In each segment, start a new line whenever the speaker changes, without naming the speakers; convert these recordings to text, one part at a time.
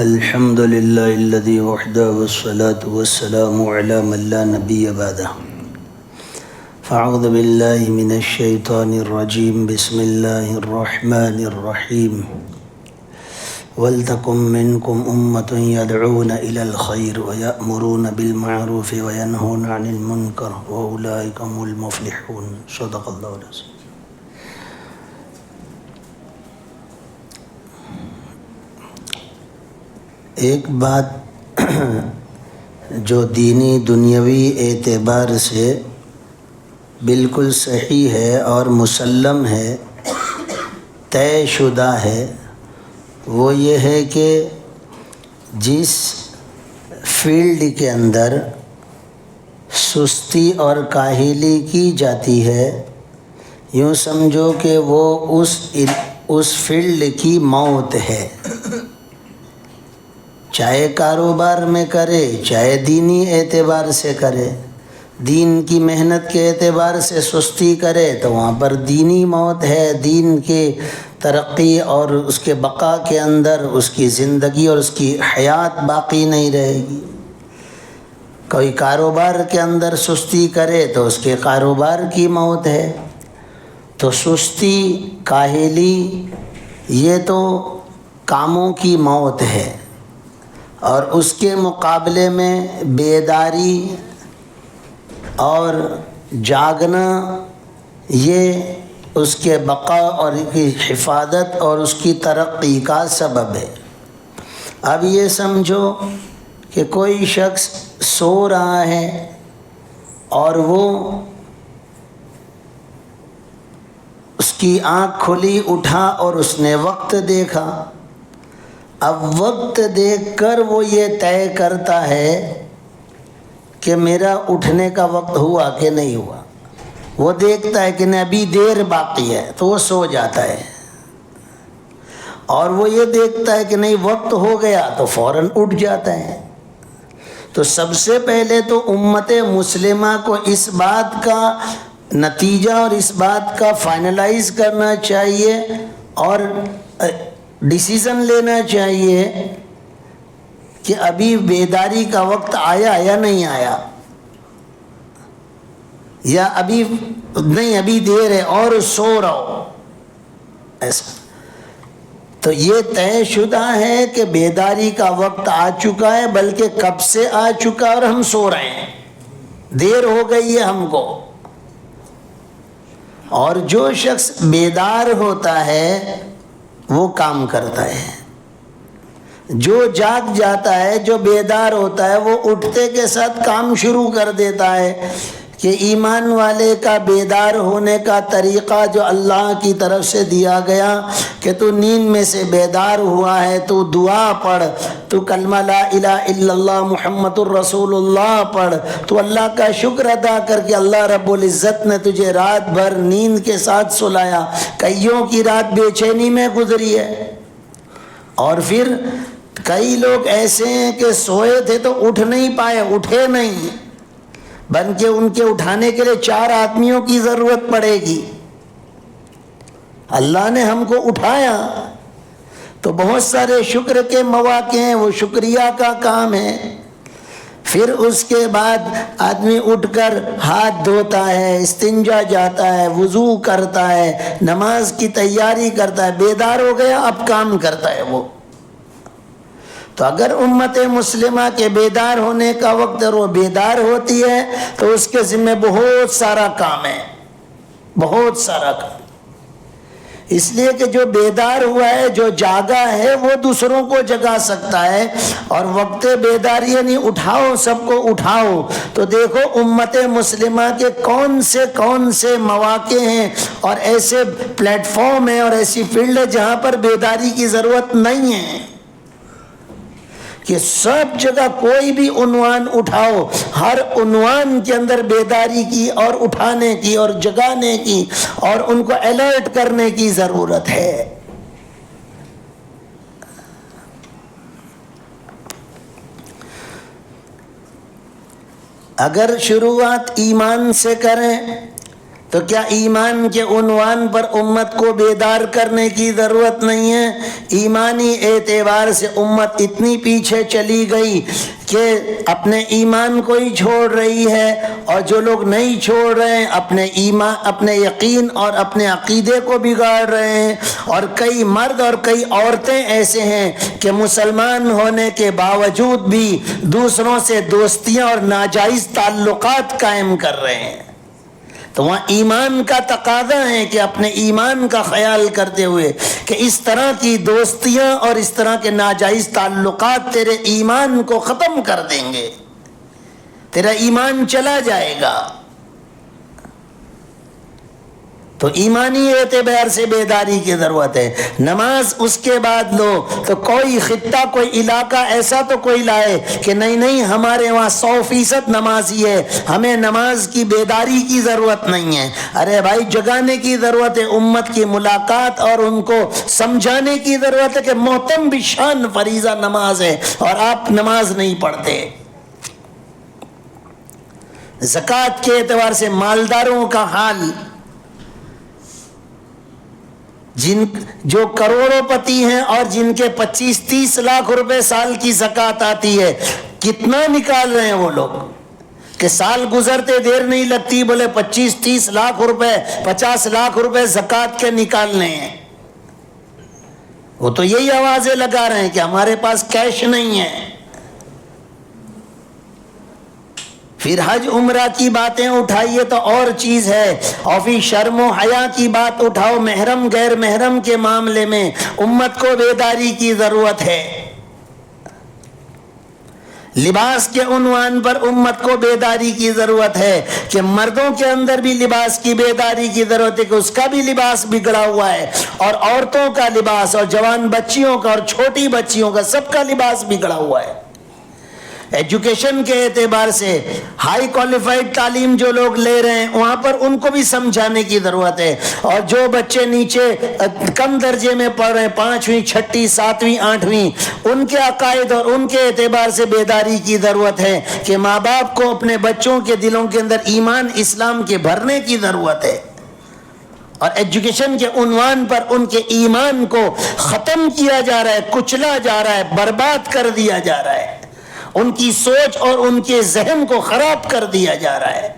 الحمد لله الذي وحده والصلاة والسلام على من لا نبي بعده فأعوذ بالله من الشيطان الرجيم بسم الله الرحمن الرحيم ولتكن منكم أمة يدعون إلى الخير ويأمرون بالمعروف وينهون عن المنكر وأولئك هم المفلحون صدق الله العظيم. ایک بات جو دینی دنیاوی اعتبار سے بالکل صحیح ہے اور مسلم ہے، طے شدہ ہے، وہ یہ ہے کہ جس فیلڈ کے اندر سستی اور کاہلی کی جاتی ہے، یوں سمجھو کہ وہ اس فیلڈ کی موت ہے، چاہے کاروبار میں کرے، چاہے دینی اعتبار سے کرے. دین کی محنت کے اعتبار سے سستی کرے تو وہاں پر دینی موت ہے، دین کے ترقی اور اس کے بقا کے اندر اس کی زندگی اور اس کی حیات باقی نہیں رہے گی. کوئی کاروبار کے اندر سستی کرے تو اس کے کاروبار کی موت ہے. تو سستی، کاہلی یہ تو کاموں کی موت ہے، اور اس کے مقابلے میں بیداری اور جاگنا یہ اس کے بقا اور کی حفاظت اور اس کی ترقی کا سبب ہے. اب یہ سمجھو کہ کوئی شخص سو رہا ہے اور وہ اس کی آنکھ کھلی، اٹھا اور اس نے وقت دیکھا. اب وقت دیکھ کر وہ یہ طے کرتا ہے کہ میرا اٹھنے کا وقت ہوا کہ نہیں ہوا. وہ دیکھتا ہے کہ نہیں ابھی دیر باقی ہے تو وہ سو جاتا ہے، اور وہ یہ دیکھتا ہے کہ نہیں وقت ہو گیا تو فوراً اٹھ جاتا ہے. تو سب سے پہلے تو امت مسلمہ کو اس بات کا نتیجہ اور اس بات کا فائنلائز کرنا چاہیے اور ڈیسیزن لینا چاہیے کہ ابھی بیداری کا وقت آیا یا نہیں آیا، یا ابھی نہیں، ابھی دیر ہے اور سو رہو. ایسا تو یہ طے شدہ ہے کہ بیداری کا وقت آ چکا ہے، بلکہ کب سے آ چکا اور ہم سو رہے ہیں، دیر ہو گئی ہے ہم کو. اور جو شخص بیدار ہوتا ہے وہ کام کرتا ہے. جو جاگ جاتا ہے، جو بیدار ہوتا ہے، وہ اٹھتے کے ساتھ کام شروع کر دیتا ہے. کہ ایمان والے کا بیدار ہونے کا طریقہ جو اللہ کی طرف سے دیا گیا کہ تو نیند میں سے بیدار ہوا ہے، تو دعا پڑھ، تو کلمہ لا الہ الا اللہ محمد الرسول اللہ پڑھ، تو اللہ کا شکر ادا کر کے اللہ رب العزت نے تجھے رات بھر نیند کے ساتھ سلایا. کئیوں کی رات بے چینی میں گزری ہے. اور پھر کئی لوگ ایسے ہیں کہ سوئے تھے تو اٹھ نہیں پائے، اٹھے نہیں، بلکہ ان کے اٹھانے کے لیے 4 آدمیوں کی ضرورت پڑے گی. اللہ نے ہم کو اٹھایا تو بہت سارے شکر کے مواقع ہیں، وہ شکریہ کا کام ہے. پھر اس کے بعد آدمی اٹھ کر ہاتھ دھوتا ہے، استنجا جاتا ہے، وضو کرتا ہے، نماز کی تیاری کرتا ہے، بیدار ہو گیا اب کام کرتا ہے وہ. تو اگر امت مسلمہ کے بیدار ہونے کا وقت اور وہ بیدار ہوتی ہے تو اس کے ذمہ بہت سارا کام ہے، بہت سارا کام. اس لیے کہ جو بیدار ہوا ہے، جو جاگا ہے، وہ دوسروں کو جگا سکتا ہے. اور وقت بیداری یعنی اٹھاؤ، سب کو اٹھاؤ. تو دیکھو امت مسلمہ کے کون سے مواقع ہیں اور ایسے پلیٹ فارم ہیں اور ایسی فیلڈ ہے جہاں پر بیداری کی ضرورت نہیں ہے. کہ سب جگہ کوئی بھی عنوان اٹھاؤ، ہر عنوان کے اندر بیداری کی اور اٹھانے کی اور جگانے کی اور ان کو الرٹ کرنے کی ضرورت ہے. اگر شروعات ایمان سے کریں تو کیا ایمان کے عنوان پر امت کو بیدار کرنے کی ضرورت نہیں ہے؟ ایمانی اعتبار سے امت اتنی پیچھے چلی گئی کہ اپنے ایمان کو ہی چھوڑ رہی ہے، اور جو لوگ نہیں چھوڑ رہے ہیں اپنے ایمان، اپنے یقین اور اپنے عقیدے کو بگاڑ رہے ہیں۔ اور کئی مرد اور کئی عورتیں ایسے ہیں کہ مسلمان ہونے کے باوجود بھی دوسروں سے دوستیاں اور ناجائز تعلقات قائم کر رہے ہیں۔ تو وہاں ایمان کا تقاضا ہے کہ اپنے ایمان کا خیال کرتے ہوئے کہ اس طرح کی دوستیاں اور اس طرح کے ناجائز تعلقات تیرے ایمان کو ختم کر دیں گے، تیرا ایمان چلا جائے گا۔ تو ایمانی اعتبار سے بیداری کی ضرورت ہے۔ نماز اس کے بعد لو تو کوئی خطہ، کوئی علاقہ ایسا تو کوئی لائے کہ نہیں ہمارے وہاں 100% نمازی ہے، ہمیں نماز کی بیداری کی ضرورت نہیں ہے۔ ارے بھائی، جگانے کی ضرورت ہے، امت کی ملاقات اور ان کو سمجھانے کی ضرورت ہے کہ محتم بشان فریضہ نماز ہے اور آپ نماز نہیں پڑھتے۔ زکوٰۃ کے اعتبار سے مالداروں کا حال، جو کروڑوں پتی ہیں اور جن کے 25-30 لاکھ روپے سال کی زکوٰۃ آتی ہے، کتنا نکال رہے ہیں وہ لوگ کہ سال گزرتے دیر نہیں لگتی، بولے 25-30 لاکھ روپے 50 لاکھ روپے زکوٰۃ کے نکالنے ہیں۔ وہ تو یہی آوازیں لگا رہے ہیں کہ ہمارے پاس کیش نہیں ہے۔ پھر حج عمرہ کی باتیں اٹھائیے تو اور چیز ہے، اور پھر شرم و حیا کی بات اٹھاؤ، محرم غیر محرم کے معاملے میں امت کو بیداری کی ضرورت ہے۔ لباس کے عنوان پر امت کو بیداری کی ضرورت ہے کہ مردوں کے اندر بھی لباس کی بیداری کی ضرورت ہے کہ اس کا بھی لباس بگڑا ہوا ہے، اور عورتوں کا لباس اور جوان بچیوں کا اور چھوٹی بچیوں کا سب کا لباس بگڑا ہوا ہے۔ ایجوکیشن کے اعتبار سے ہائی کوالیفائڈ تعلیم جو لوگ لے رہے ہیں وہاں پر ان کو بھی سمجھانے کی ضرورت ہے، اور جو بچے نیچے کم درجے میں پڑھ رہے ہیں 5ویں 6ٹھی 7ویں 8ویں، ان کے عقائد اور ان کے اعتبار سے بیداری کی ضرورت ہے کہ ماں باپ کو اپنے بچوں کے دلوں کے اندر ایمان اسلام کے بھرنے کی ضرورت ہے، اور ایجوکیشن کے عنوان پر ان کے ایمان کو ختم کیا جا رہا ہے، کچلا جا رہا ہے، برباد کر دیا جا رہا ہے، ان کی سوچ اور ان کے ذہن کو خراب کر دیا جا رہا ہے۔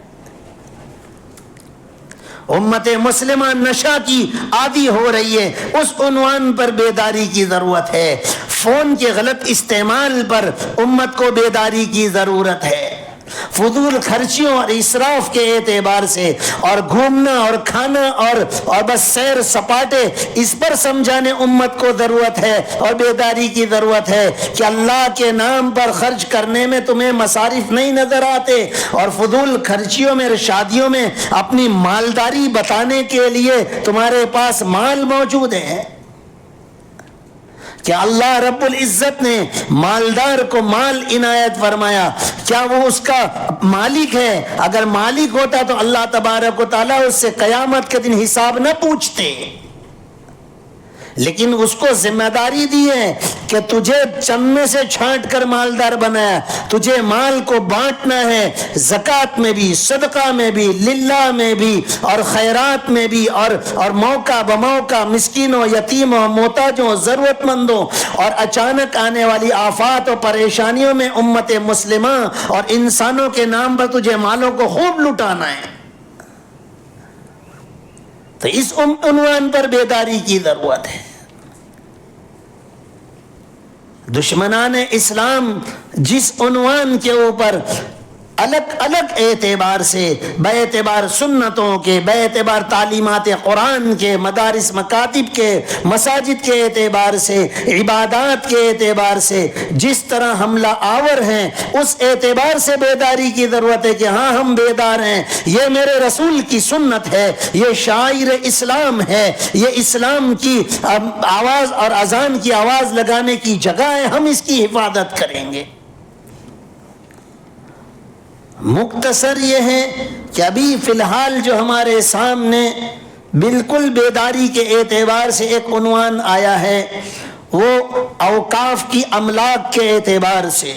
امت مسلمہ نشہ کی عادی ہو رہی ہے، اس عنوان پر بیداری کی ضرورت ہے۔ فون کے غلط استعمال پر امت کو بیداری کی ضرورت ہے۔ فضول خرچیوں اور اسراف کے اعتبار سے اور گھومنا اور کھانا اور بس سیر سپاٹے، اس پر سمجھانے امت کو ضرورت ہے اور بیداری کی ضرورت ہے کہ اللہ کے نام پر خرچ کرنے میں تمہیں مصارف نہیں نظر آتے، اور فضول خرچیوں میں، شادیوں میں اپنی مالداری بتانے کے لیے تمہارے پاس مال موجود ہے۔ کہ اللہ رب العزت نے مالدار کو مال عنایت فرمایا، کیا وہ اس کا مالک ہے؟ اگر مالک ہوتا تو اللہ تبارک و تعالیٰ اس سے قیامت کے دن حساب نہ پوچھتے، لیکن اس کو ذمہ داری دی ہے کہ تجھے چند میں سے چھانٹ کر مالدار بنایا، تجھے مال کو بانٹنا ہے، زکوٰۃ میں بھی، صدقہ میں بھی، للہ میں بھی، اور خیرات میں بھی، اور موقع بموقع مسکینوں، یتیموں، محتاجوں، ضرورت مندوں اور اچانک آنے والی آفات اور پریشانیوں میں امت مسلمہ اور انسانوں کے نام پر تجھے مالوں کو خوب لٹانا ہے۔ تو اس عنوان پر بیداری کی ضرورت ہے۔ دشمنان اسلام جس عنوان کے اوپر الگ الگ اعتبار سے، بے اعتبار سنتوں کے، بے اعتبار تعلیمات قرآن کے، مدارس مکاتب کے، مساجد کے اعتبار سے، عبادات کے اعتبار سے جس طرح حملہ آور ہیں، اس اعتبار سے بیداری کی ضرورت ہے کہ ہاں ہم بیدار ہیں، یہ میرے رسول کی سنت ہے، یہ شاعر اسلام ہے، یہ اسلام کی آواز اور اذان کی آواز لگانے کی جگہ ہے، ہم اس کی حفاظت کریں گے۔ مختصر یہ ہے کہ ابھی فی الحال جو ہمارے سامنے بالکل بیداری کے اعتبار سے ایک عنوان آیا ہے وہ اوقاف کی املاک کے اعتبار سے،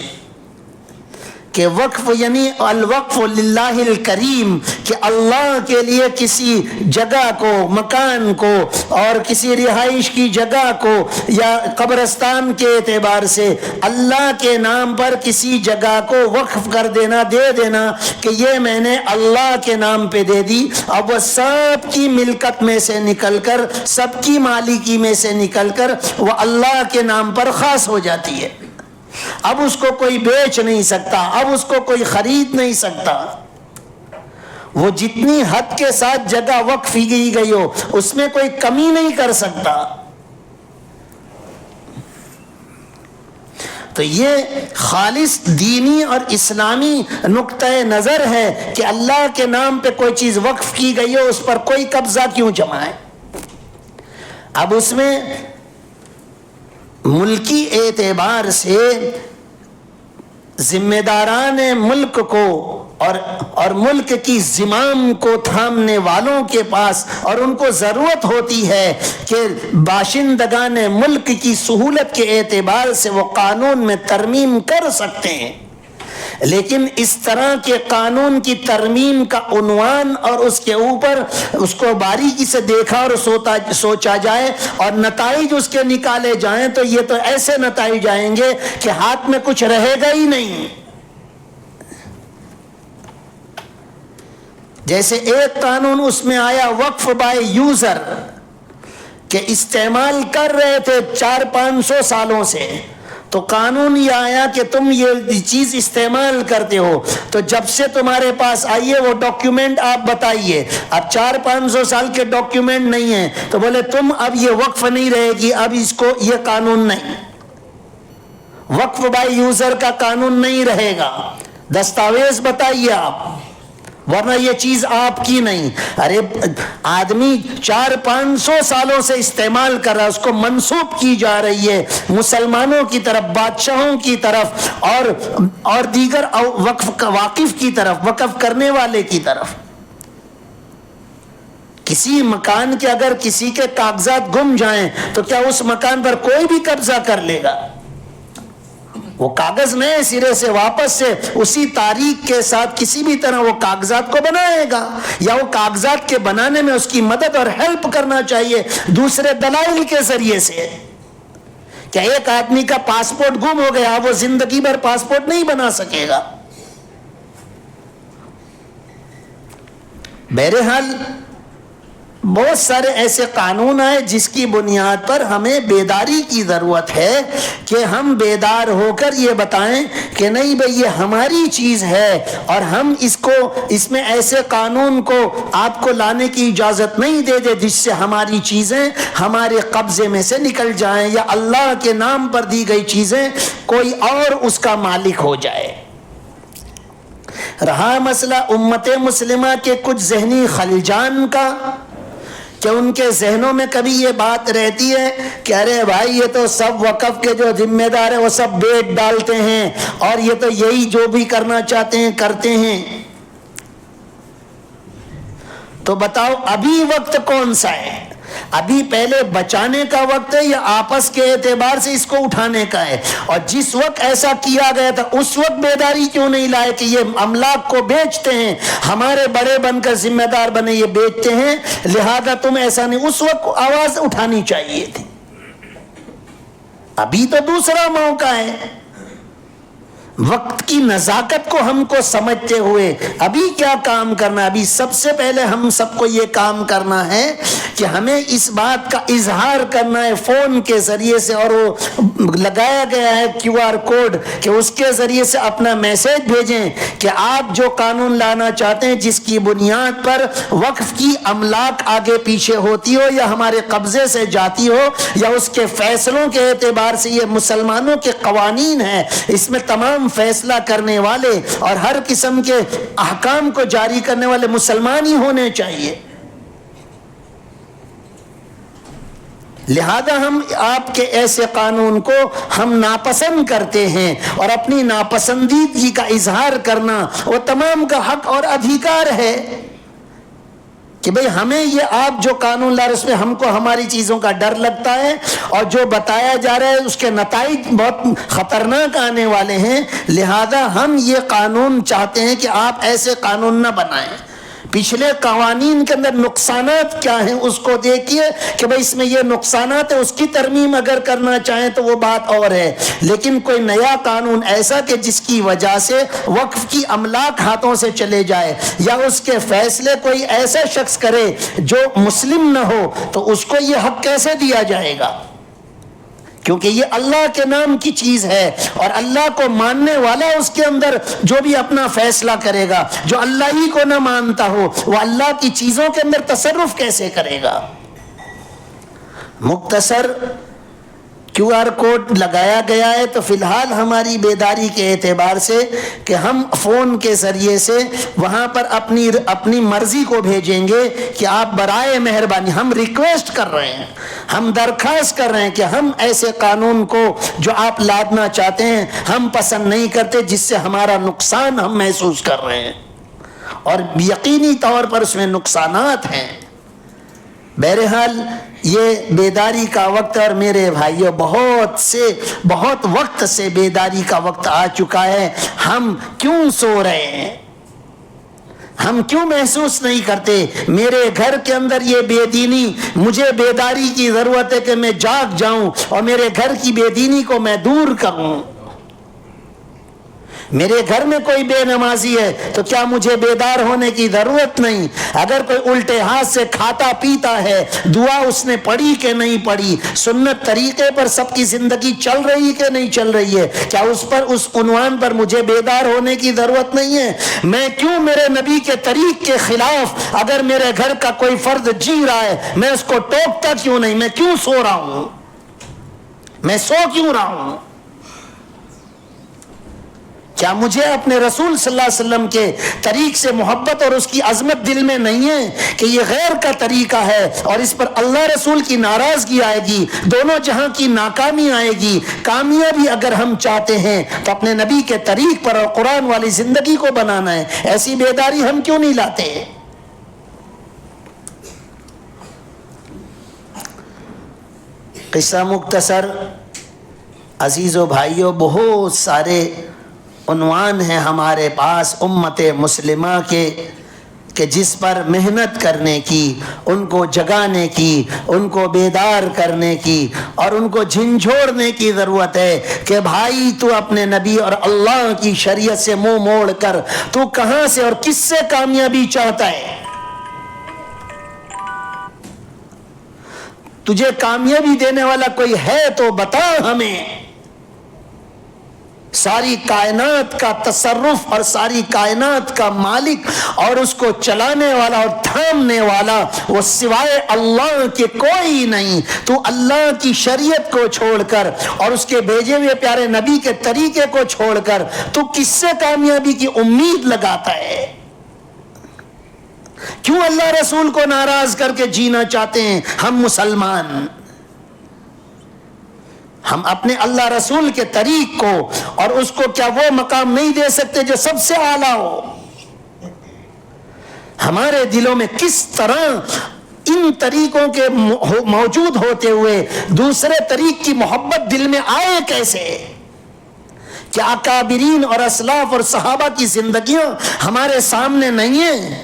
کہ وقف یعنی الوقف للہ الکریم، کہ اللہ کے لیے کسی جگہ کو، مکان کو اور کسی رہائش کی جگہ کو یا قبرستان کے اعتبار سے اللہ کے نام پر کسی جگہ کو وقف کر دینا، دے دینا کہ یہ میں نے اللہ کے نام پہ دے دی، اب وہ سب کی ملکت میں سے نکل کر، سب کی مالکی میں سے نکل کر وہ اللہ کے نام پر خاص ہو جاتی ہے۔ اب اس کو کوئی بیچ نہیں سکتا، اب اس کو کوئی خرید نہیں سکتا۔ وہ جتنی حد کے ساتھ جگہ وقف کی گئی ہو اس میں کوئی کمی نہیں کر سکتا۔ تو یہ خالص دینی اور اسلامی نقطۂ نظر ہے کہ اللہ کے نام پہ کوئی چیز وقف کی گئی ہو اس پر کوئی قبضہ کیوں جمائے۔ اب اس میں ملکی اعتبار سے ذمہ داران ملک کو اور ملک کی زمام کو تھامنے والوں کے پاس اور ان کو ضرورت ہوتی ہے کہ باشندگان ملک کی سہولت کے اعتبار سے وہ قانون میں ترمیم کر سکتے ہیں، لیکن اس طرح کے قانون کی ترمیم کا عنوان اور اس کے اوپر اس کو باریکی سے دیکھا اور سوچا جائے اور نتائج اس کے نکالے جائیں تو یہ تو ایسے نتائج آئیں گے کہ ہاتھ میں کچھ رہے گا ہی نہیں۔ جیسے ایک قانون اس میں آیا وقف بائی یوزر، کہ استعمال کر رہے تھے 400-500 سالوں سے، تو قانون یہ آیا کہ تم یہ چیز استعمال کرتے ہو تو جب سے تمہارے پاس آئیے وہ ڈاکیومنٹ آپ بتائیے۔ اب 400-500 سال کے ڈاکیومنٹ نہیں ہیں تو بولے تم اب یہ وقف نہیں رہے گی، اب اس کو یہ قانون نہیں، وقف بائی یوزر کا قانون نہیں رہے گا، دستاویز بتائیے آپ، ورنہ یہ چیز آپ کی نہیں۔ ارے آدمی 400-500 سالوں سے استعمال کر رہا ہے، اس کو منسوب کی جا رہی ہے مسلمانوں کی طرف، بادشاہوں کی طرف اور دیگر واقف کی طرف، وقف کرنے والے کی طرف۔ کسی مکان کے اگر کسی کے کاغذات گم جائیں تو کیا اس مکان پر کوئی بھی قبضہ کر لے گا؟ وہ کاغذ نئے سرے سے واپس سے اسی تاریخ کے ساتھ کسی بھی طرح وہ کاغذات کو بنائے گا، یا وہ کاغذات کے بنانے میں اس کی مدد اور ہیلپ کرنا چاہیے دوسرے دلائل کے ذریعے سے۔ کیا ایک آدمی کا پاسپورٹ گم ہو گیا وہ زندگی بھر پاسپورٹ نہیں بنا سکے گا؟ بہرحال بہت سارے ایسے قانون آئے جس کی بنیاد پر ہمیں بیداری کی ضرورت ہے کہ ہم بیدار ہو کر یہ بتائیں کہ نہیں بھئی یہ ہماری چیز ہے اور ہم اس میں ایسے قانون کو آپ کو لانے کی اجازت نہیں دے دے جس سے ہماری چیزیں ہمارے قبضے میں سے نکل جائیں یا اللہ کے نام پر دی گئی چیزیں کوئی اور اس کا مالک ہو جائے۔ رہا مسئلہ امت مسلمہ کے کچھ ذہنی خلجان کا، کہ ان کے ذہنوں میں کبھی یہ بات رہتی ہے کہ ارے بھائی یہ تو سب وقف کے جو ذمہ دار ہیں وہ سب بیٹ ڈالتے ہیں اور یہ تو یہی جو بھی کرنا چاہتے ہیں کرتے ہیں۔ تو بتاؤ ابھی وقت کون سا ہے؟ ابھی پہلے بچانے کا وقت ہے یا آپس کے اعتبار سے اس کو اٹھانے کا ہے؟ اور جس وقت ایسا کیا گیا تھا اس وقت بیداری کیوں نہیں لائے کہ یہ املاک کو بیچتے ہیں، ہمارے بڑے بن کر ذمہ دار بنے یہ بیچتے ہیں، لہذا تم ایسا نہیں، اس وقت آواز اٹھانی چاہیے تھی۔ ابھی تو دوسرا موقع ہے، وقت کی نزاکت کو ہم کو سمجھتے ہوئے ابھی کیا کام کرنا؟ ابھی سب سے پہلے ہم سب کو یہ کام کرنا ہے کہ ہمیں اس بات کا اظہار کرنا ہے فون کے ذریعے سے، اور وہ لگایا گیا ہے QR کوڈ کہ اس کے ذریعے سے اپنا میسج بھیجیں کہ آپ جو قانون لانا چاہتے ہیں جس کی بنیاد پر وقف کی املاک آگے پیچھے ہوتی ہو یا ہمارے قبضے سے جاتی ہو یا اس کے فیصلوں کے اعتبار سے یہ مسلمانوں کے قوانین ہیں، اس میں تمام فیصلہ کرنے والے اور ہر قسم کے احکام کو جاری کرنے والے مسلمان ہی ہونے چاہیے۔ لہذا ہم آپ کے ایسے قانون کو ہم ناپسند کرتے ہیں، اور اپنی ناپسندیدگی کا اظہار کرنا وہ تمام کا حق اور ادھیکار ہے کہ بھئی ہمیں یہ آپ جو قانون لا رہے اس میں ہم کو ہماری چیزوں کا ڈر لگتا ہے اور جو بتایا جا رہا ہے اس کے نتائج بہت خطرناک آنے والے ہیں، لہذا ہم یہ قانون چاہتے ہیں کہ آپ ایسے قانون نہ بنائیں۔ پچھلے قوانین کے اندر نقصانات کیا ہیں اس کو دیکھیے کہ بھئی اس میں یہ نقصانات ہے، اس کی ترمیم اگر کرنا چاہیں تو وہ بات اور ہے، لیکن کوئی نیا قانون ایسا کہ جس کی وجہ سے وقف کی املاک ہاتھوں سے چلے جائے یا اس کے فیصلے کوئی ایسا شخص کرے جو مسلم نہ ہو تو اس کو یہ حق کیسے دیا جائے گا؟ کیونکہ یہ اللہ کے نام کی چیز ہے اور اللہ کو ماننے والا اس کے اندر جو بھی اپنا فیصلہ کرے گا، جو اللہ ہی کو نہ مانتا ہو وہ اللہ کی چیزوں کے اندر تصرف کیسے کرے گا؟ مختصر کیو آر کوڈ لگایا گیا ہے تو فی الحال ہماری بیداری کے اعتبار سے کہ ہم فون کے ذریعے سے وہاں پر اپنی مرضی کو بھیجیں گے کہ آپ برائے مہربانی، ہم ریکویسٹ کر رہے ہیں، ہم درخواست کر رہے ہیں کہ ہم ایسے قانون کو جو آپ لادنا چاہتے ہیں ہم پسند نہیں کرتے، جس سے ہمارا نقصان ہم محسوس کر رہے ہیں اور یقینی طور پر اس میں نقصانات ہیں۔ بہرحال یہ بیداری کا وقت، اور میرے بھائیوں بہت وقت سے بیداری کا وقت آ چکا ہے۔ ہم کیوں سو رہے ہیں؟ ہم کیوں محسوس نہیں کرتے میرے گھر کے اندر یہ بے دینی، مجھے بیداری کی ضرورت ہے کہ میں جاگ جاؤں اور میرے گھر کی بے دینی کو میں دور کروں۔ میرے گھر میں کوئی بے نمازی ہے تو کیا مجھے بیدار ہونے کی ضرورت نہیں؟ اگر کوئی الٹے ہاتھ سے کھاتا پیتا ہے، دعا اس نے پڑھی کہ نہیں پڑھی، سنت طریقے پر سب کی زندگی چل رہی کہ نہیں چل رہی ہے، کیا اس عنوان پر مجھے بیدار ہونے کی ضرورت نہیں ہے؟ میں کیوں میرے نبی کے طریق کے خلاف اگر میرے گھر کا کوئی فرد جی رہا ہے میں اس کو ٹوکتا کیوں نہیں؟ میں کیوں سو رہا ہوں؟ میں سو کیوں رہا ہوں؟ کیا مجھے اپنے رسول صلی اللہ علیہ وسلم کے طریق سے محبت اور اس کی عظمت دل میں نہیں ہے کہ یہ غیر کا طریقہ ہے اور اس پر اللہ رسول کی ناراضگی آئے گی، دونوں جہاں کی ناکامی آئے گی؟ کامیابی اگر ہم چاہتے ہیں تو اپنے نبی کے طریق پر اور قرآن والی زندگی کو بنانا ہے۔ ایسی بیداری ہم کیوں نہیں لاتے؟ قصہ مختصر عزیزو بھائیو، بہت سارے عنوان ہیں ہمارے پاس امت مسلمہ کے کہ جس پر محنت کرنے کی، ان کو جگانے کی، ان کو بیدار کرنے کی اور ان کو جھنجھوڑنے کی ضرورت ہے کہ بھائی تو اپنے نبی اور اللہ کی شریعت سے منہ موڑ کر تو کہاں سے اور کس سے کامیابی چاہتا ہے؟ تجھے کامیابی دینے والا کوئی ہے تو بتا ہمیں۔ ساری کائنات کا تصرف اور ساری کائنات کا مالک اور اس کو چلانے والا اور تھامنے والا وہ سوائے اللہ کے کوئی نہیں۔ تو اللہ کی شریعت کو چھوڑ کر اور اس کے بھیجے ہوئے پیارے نبی کے طریقے کو چھوڑ کر تو کس سے کامیابی کی امید لگاتا ہے؟ کیوں اللہ رسول کو ناراض کر کے جینا چاہتے ہیں ہم مسلمان؟ ہم اپنے اللہ رسول کے طریق کو اور اس کو کیا وہ مقام نہیں دے سکتے جو سب سے اعلیٰ ہو؟ ہمارے دلوں میں کس طرح ان طریقوں کے موجود ہوتے ہوئے دوسرے طریق کی محبت دل میں آئے کیسے؟ کیا اکابرین اور اسلاف اور صحابہ کی زندگیاں ہمارے سامنے نہیں ہیں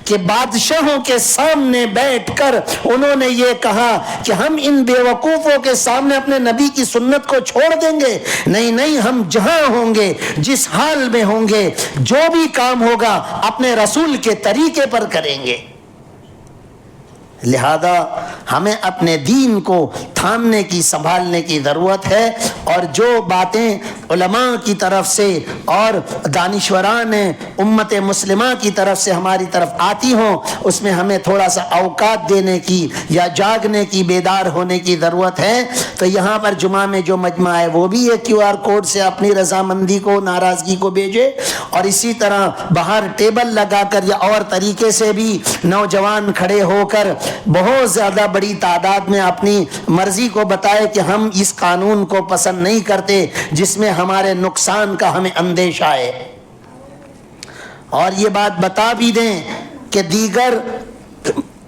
کہ بادشاہوں کے سامنے بیٹھ کر انہوں نے یہ کہا کہ ہم ان بے وقوفوں کے سامنے اپنے نبی کی سنت کو چھوڑ دیں گے؟ نہیں، ہم جہاں ہوں گے، جس حال میں ہوں گے، جو بھی کام ہوگا اپنے رسول کے طریقے پر کریں گے۔ لہذا ہمیں اپنے دین کو تھامنے کی، سنبھالنے کی ضرورت ہے، اور جو باتیں علماء کی طرف سے اور دانشوران امت مسلمہ کی طرف سے ہماری طرف آتی ہوں اس میں ہمیں تھوڑا سا اوقات دینے کی یا جاگنے کی، بیدار ہونے کی ضرورت ہے۔ تو یہاں پر جمعہ میں جو مجمع ہے وہ بھی ایک کیو آر کوڈ سے اپنی رضامندی کو، ناراضگی کو بھیجے، اور اسی طرح باہر ٹیبل لگا کر یا اور طریقے سے بھی نوجوان کھڑے ہو کر بہت زیادہ بڑی تعداد میں اپنی مرضی کو بتائے کہ ہم اس قانون کو پسند نہیں کرتے جس میں ہمارے نقصان کا ہمیں اندیشہ ہے۔ اور یہ بات بتا بھی دیں کہ دیگر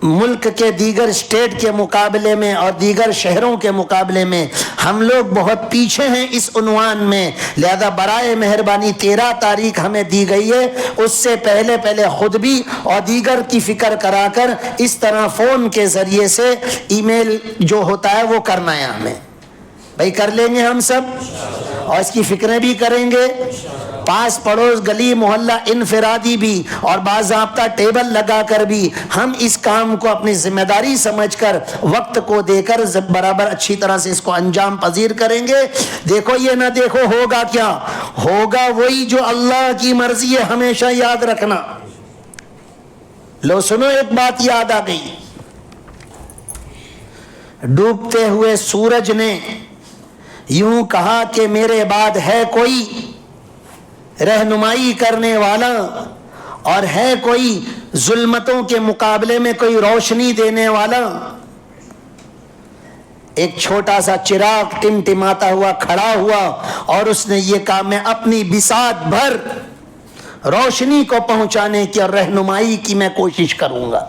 ملک کے دیگر اسٹیٹ کے مقابلے میں اور دیگر شہروں کے مقابلے میں ہم لوگ بہت پیچھے ہیں اس عنوان میں، لہذا برائے مہربانی 13 تاریخ ہمیں دی گئی ہے، اس سے پہلے خود بھی اور دیگر کی فکر کرا کر اس طرح فون کے ذریعے سے ای میل جو ہوتا ہے وہ کرنا ہے ہمیں، بھائی کر لیں گے ہم سب، اور اس کی فکریں بھی کریں گے، پاس پڑوس گلی محلہ انفرادی بھی اور باضابطہ ٹیبل لگا کر بھی ہم اس کام کو اپنی ذمہ داری سمجھ کر وقت کو دے کر برابر اچھی طرح سے اس کو انجام پذیر کریں گے۔ دیکھو یہ نہ دیکھو ہوگا کیا، ہوگا وہی جو اللہ کی مرضی ہے، ہمیشہ یاد رکھنا۔ لو سنو ایک بات یاد آ گئی، ڈوبتے ہوئے سورج نے یوں کہا کہ میرے بعد ہے کوئی رہنمائی کرنے والا، اور ہے کوئی ظلمتوں کے مقابلے میں کوئی روشنی دینے والا۔ ایک چھوٹا سا چراغ ٹمٹماتا ہوا کھڑا ہوا اور اس نے یہ کہا میں اپنی بساط بھر روشنی کو پہنچانے کی اور رہنمائی کی میں کوشش کروں گا۔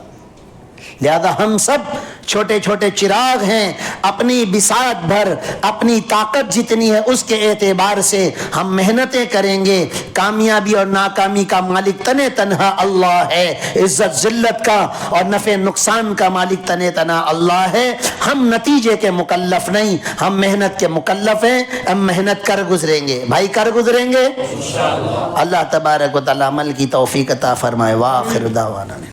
لہذا ہم سب چھوٹے چھوٹے چراغ ہیں، اپنی بساط بھر اپنی طاقت جتنی ہے اس کے اعتبار سے ہم محنتیں کریں گے۔ کامیابی اور ناکامی کا مالک تنے تنہا اللہ ہے، عزت ذلت کا اور نفع نقصان کا مالک تنے تنہا اللہ ہے۔ ہم نتیجے کے مکلف نہیں، ہم محنت کے مکلف ہیں، ہم محنت کر گزریں گے، بھائی کر گزریں گے انشاءاللہ۔ اللہ تبارک و تعالی عمل کی توفیق عطا فرمائے۔ وآخر دعوانا